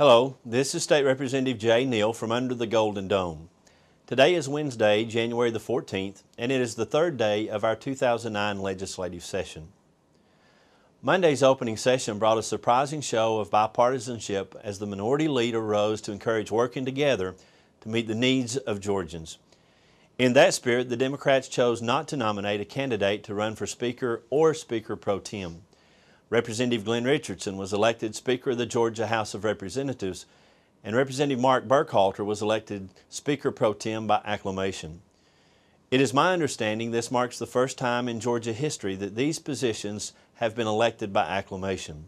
Hello, this is State Representative Neal from under the Golden Dome. Today is Wednesday, January the 14th, and it is the third day of our 2009 legislative session. Monday's opening session brought a surprising show of bipartisanship as the minority leader rose to encourage working together to meet the needs of Georgians. In that spirit, the Democrats chose not to nominate a candidate to run for Speaker or Speaker pro tem. Representative Glenn Richardson was elected Speaker of the Georgia House of Representatives, and Representative Mark Burkhalter was elected Speaker pro tem by acclamation. It is my understanding this marks the first time in Georgia history that these positions have been elected by acclamation.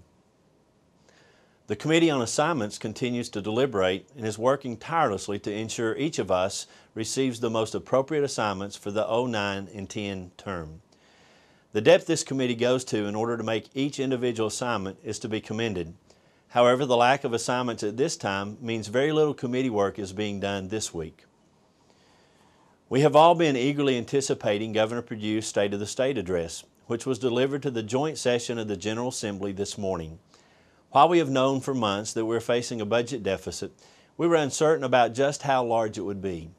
The Committee on Assignments continues to deliberate and is working tirelessly to ensure each of us receives the most appropriate assignments for the 09 and 10 term. The depth this committee goes to in order to make each individual assignment is to be commended. However, the lack of assignments at this time means very little committee work is being done this week. We have all been eagerly anticipating Governor Perdue's State of the State address, which was delivered to the joint session of the General Assembly this morning. While we have known for months that we're facing a budget deficit, we were uncertain about just how large it would be.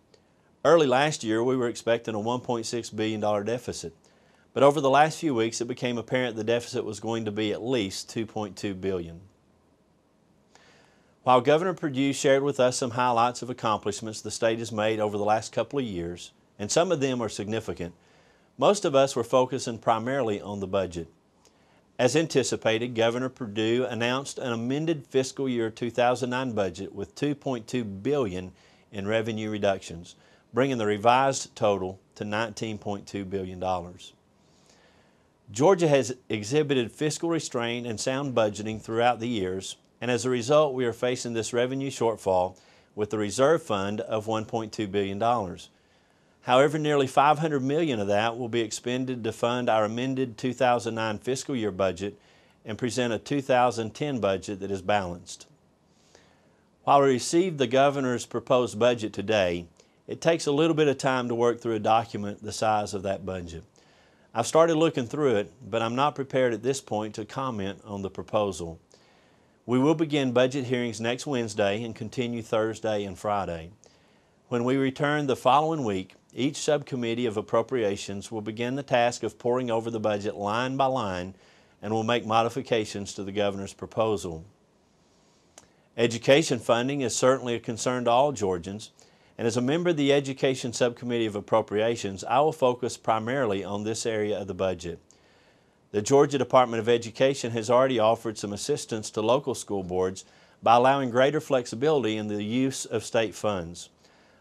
Early last year, we were expecting a $1.6 billion deficit. But over the last few weeks, it became apparent the deficit was going to be at least $2.2 billion. While Governor Perdue shared with us some highlights of accomplishments the state has made over the last couple of years, and some of them are significant, most of us were focusing primarily on the budget. As anticipated, Governor Perdue announced an amended fiscal year 2009 budget with $2.2 billion in revenue reductions, bringing the revised total to $19.2 billion. Georgia has exhibited fiscal restraint and sound budgeting throughout the years, and as a result, we are facing this revenue shortfall with the reserve fund of $1.2 billion. However, nearly $500 million of that will be expended to fund our amended 2009 fiscal year budget and present a 2010 budget that is balanced. While we received the governor's proposed budget today, it takes a little bit of time to work through a document the size of that budget. I've started looking through it, but I'm not prepared at this point to comment on the proposal. We will begin budget hearings next Wednesday and continue Thursday and Friday. When we return the following week, each subcommittee of appropriations will begin the task of poring over the budget line by line and will make modifications to the governor's proposal. Education funding is certainly a concern to all Georgians, and as a member of the Education Subcommittee of Appropriations, I will focus primarily on this area of the budget. The Georgia Department of Education has already offered some assistance to local school boards by allowing greater flexibility in the use of state funds.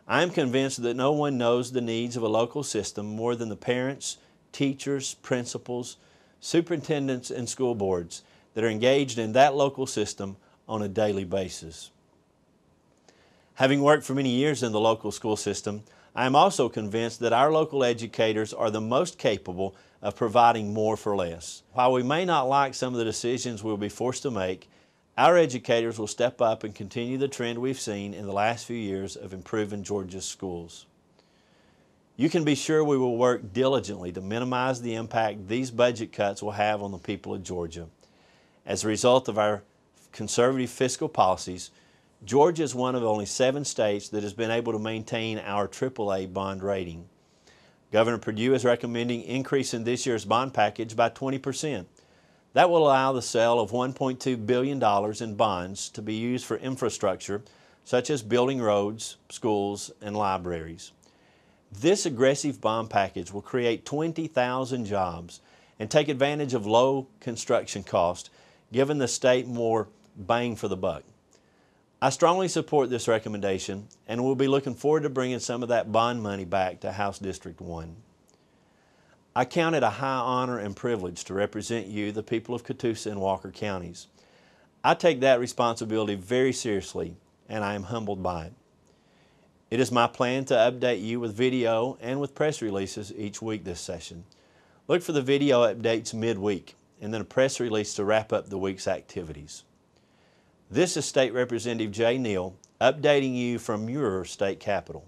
I am convinced that no one knows the needs of a local system more than the parents, teachers, principals, superintendents, and school boards that are engaged in that local system on a daily basis. Having worked for many years in the local school system, I am also convinced that our local educators are the most capable of providing more for less. While we may not like some of the decisions we'll be forced to make, our educators will step up and continue the trend we've seen in the last few years of improving Georgia's schools. You can be sure we will work diligently to minimize the impact these budget cuts will have on the people of Georgia. As a result of our conservative fiscal policies, Georgia is one of only 7 states that has been able to maintain our AAA bond rating. Governor Perdue is recommending increasing this year's bond package by 20%. That will allow the sale of $1.2 billion in bonds to be used for infrastructure such as building roads, schools, and libraries. This aggressive bond package will create 20,000 jobs and take advantage of low construction costs, giving the state more bang for the buck. I strongly support this recommendation and will be looking forward to bringing some of that bond money back to House District 1. I count it a high honor and privilege to represent you, the people of Catoosa and Walker counties. I take that responsibility very seriously and I am humbled by it. It is my plan to update you with video and with press releases each week this session. Look for the video updates midweek and then a press release to wrap up the week's activities. This is State Representative Neal updating you from your state capitol.